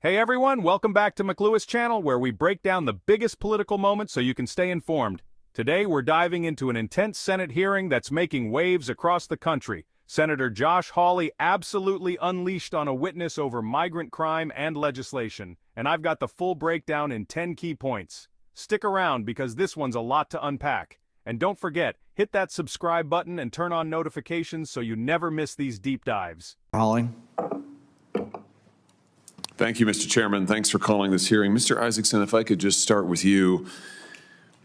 Hey everyone, welcome back to McLewis Channel, where we break down the biggest political moments so you can stay informed. Today we're diving into an intense Senate hearing that's making waves across the country. Senator Josh Hawley absolutely unleashed on a witness over migrant crime and legislation, and I've got the full breakdown in 10 key points. Stick around because this one's a lot to unpack. And don't forget, hit that subscribe button and turn on notifications so you never miss these deep dives. Hawley. Thank you, Mr. Chairman. Thanks for calling this hearing. Mr. Isaacson, if I could just start with you.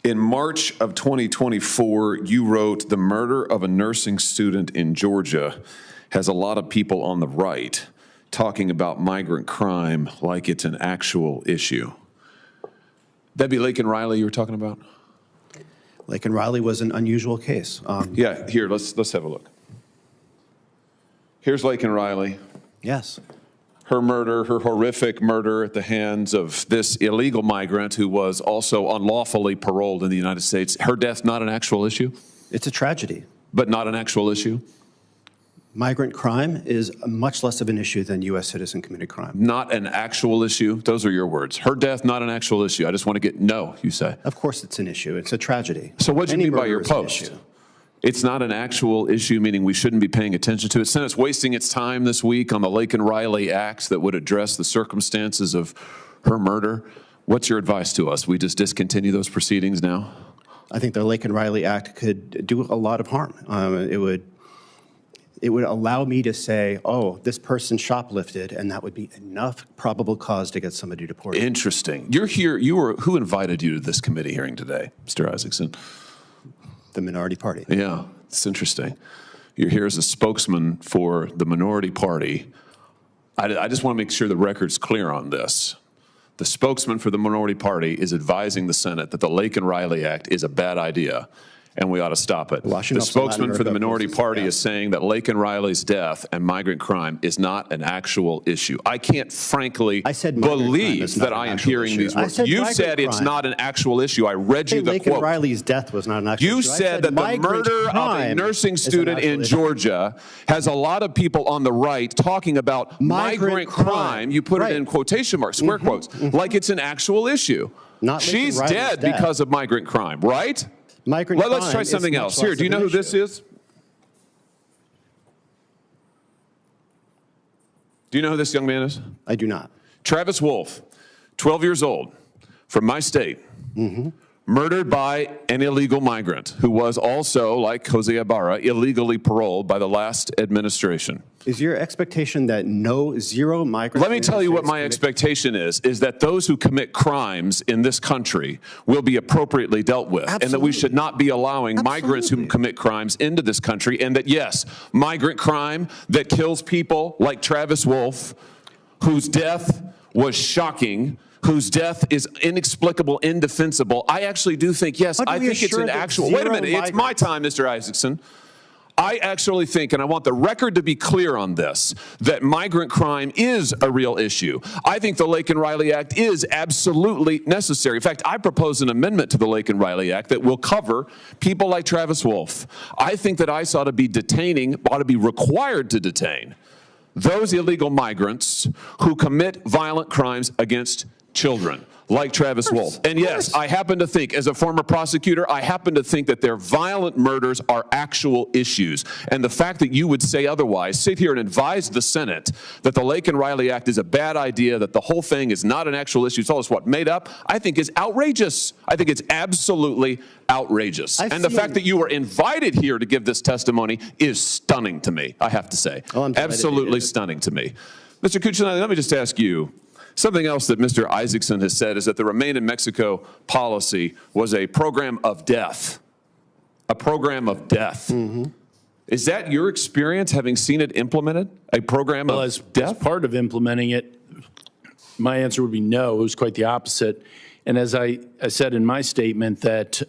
In March of 2024, you wrote, "The murder of a nursing student in Georgia has a lot of people on the right talking about migrant crime like it's an actual issue." That'd be Laken Riley you were talking about? Laken Riley was an unusual case. Yeah, here, let's have a look. Here's Laken Riley. Yes. Her murder, her horrific murder at the hands of this illegal migrant who was also unlawfully paroled in the United States. Her death, not an actual issue? It's a tragedy. But not an actual issue? Migrant crime is much less of an issue than U.S. citizen committed crime. Not an actual issue? Those are your words. Her death, not an actual issue. I just want to get, no, you say. Of course it's an issue. It's a tragedy. So what do you mean by your murder is an post? issue. It's not an actual issue, meaning we shouldn't be paying attention to it. Senate's wasting its time this week on the Laken Riley Acts that would address the circumstances of her murder. What's your advice to us? We just discontinue those proceedings now? I think the Laken Riley Act could do a lot of harm. It would allow me to say, oh, this person shoplifted, and that would be enough probable cause to get somebody deported. Interesting. You're here. Who invited you to this committee hearing today, Mr. Isaacson? The minority party. Yeah, it's interesting. You're here as a spokesman for the minority party. I just want to make sure the record's clear on this. The spokesman for the minority party is advising the Senate that the Laken Riley Act is a bad idea and we ought to stop it. The spokesman for the minority party is saying that Laken Riley's death and migrant crime is not an actual issue. I can't frankly believe that I am hearing these words. You said it's not an actual issue. I read you the quote. Laken Riley's death was not an actual issue. You said that the murder of a nursing student in Georgia has a lot of people on the right talking about migrant crime. You put it in quotation marks, square quotes, like it's an actual issue. She's dead because of migrant crime, right? Let's try something else. Here, do you know who this is? Do you know who this young man is? I do not. Travis Wolf, 12 years old, from my state, murdered by an illegal migrant who was also, like Jose Ibarra, illegally paroled by the last administration. Is your expectation that zero migrants? Let me tell you what my expectation is that those who commit crimes in this country will be appropriately dealt with. And that we should not be allowing migrants who commit crimes into this country, and that, yes, migrant crime that kills people like Travis Wolf, whose death was shocking, whose death is inexplicable, indefensible. I actually do think, yes, I think it's an actual, wait a minute, it's my time, Mr. Isaacson. I actually think, and I want the record to be clear on this, that migrant crime is a real issue. I think the Laken Riley Act is absolutely necessary. In fact, I propose an amendment to the Laken Riley Act that will cover people like Travis Wolf. I think that ICE ought to be required to detain those illegal migrants who commit violent crimes against children, like Travis Wolf. And yes, I happen to think, as a former prosecutor, I happen to think that their violent murders are actual issues. And the fact that you would say otherwise, sit here and advise the Senate that the Laken Riley Act is a bad idea, that the whole thing is not an actual issue, it's all just what, made up, I think is outrageous. I think it's absolutely outrageous. And the fact that you were invited here to give this testimony is stunning to me, I have to say. Absolutely stunning to me. Mr. Cuccinelli, let me just ask you, something else that Mr. Isaacson has said is that the Remain in Mexico policy was a program of death. A program of death. Is that your experience, having seen it implemented? A program of death? As part of implementing it, my answer would be no. It was quite the opposite. And as I said in my statement, that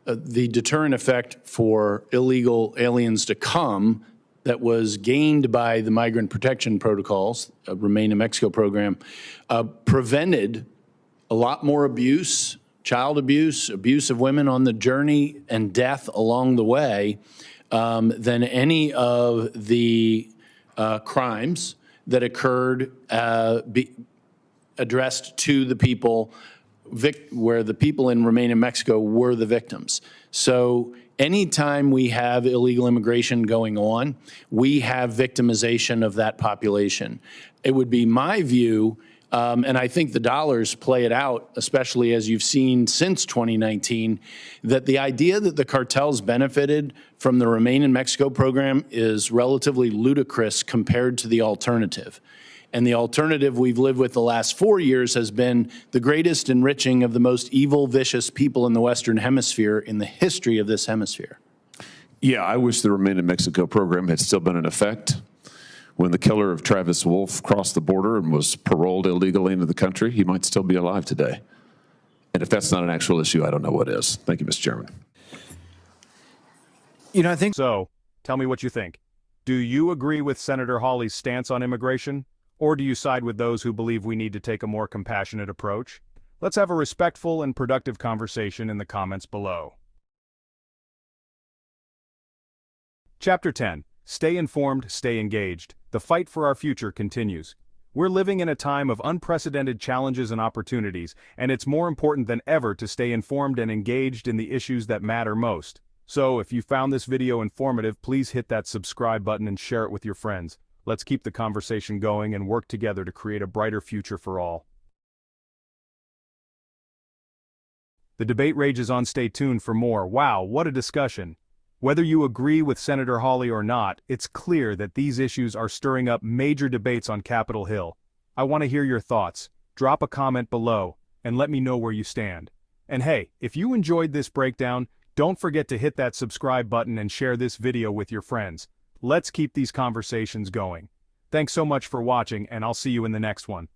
the deterrent effect for illegal aliens to come that was gained by the migrant protection protocols, Remain in Mexico program, prevented a lot more abuse, child abuse, abuse of women on the journey, and death along the way than any of the crimes that occurred addressed to the people where the people in Remain in Mexico were the victims. So anytime we have illegal immigration going on, we have victimization of that population. It would be my view, and I think the dollars play it out, especially as you've seen since 2019, that the idea that the cartels benefited from the Remain in Mexico program is relatively ludicrous compared to the alternative. And the alternative we've lived with the last 4 years has been the greatest enriching of the most evil, vicious people in the Western Hemisphere in the history of this hemisphere. Yeah, I wish the Remain in Mexico program had still been in effect. When the killer of Travis Wolf crossed the border and was paroled illegally into the country, he might still be alive today. And if that's not an actual issue, I don't know what is. Thank you, Mr. Chairman. I think so. Tell me what you think. Do you agree with Senator Hawley's stance on immigration? Or do you side with those who believe we need to take a more compassionate approach? Let's have a respectful and productive conversation in the comments below. Chapter 10. Stay informed, stay engaged. The fight for our future continues. We're living in a time of unprecedented challenges and opportunities, and it's more important than ever to stay informed and engaged in the issues that matter most. So, if you found this video informative, please hit that subscribe button and share it with your friends. Let's keep the conversation going and work together to create a brighter future for all. The debate rages on. Stay tuned for more. Wow, what a discussion. Whether you agree with Senator Hawley or not, it's clear that these issues are stirring up major debates on Capitol Hill. I want to hear your thoughts. Drop a comment below and let me know where you stand. And hey, if you enjoyed this breakdown, don't forget to hit that subscribe button and share this video with your friends. Let's keep these conversations going. Thanks so much for watching, and I'll see you in the next one.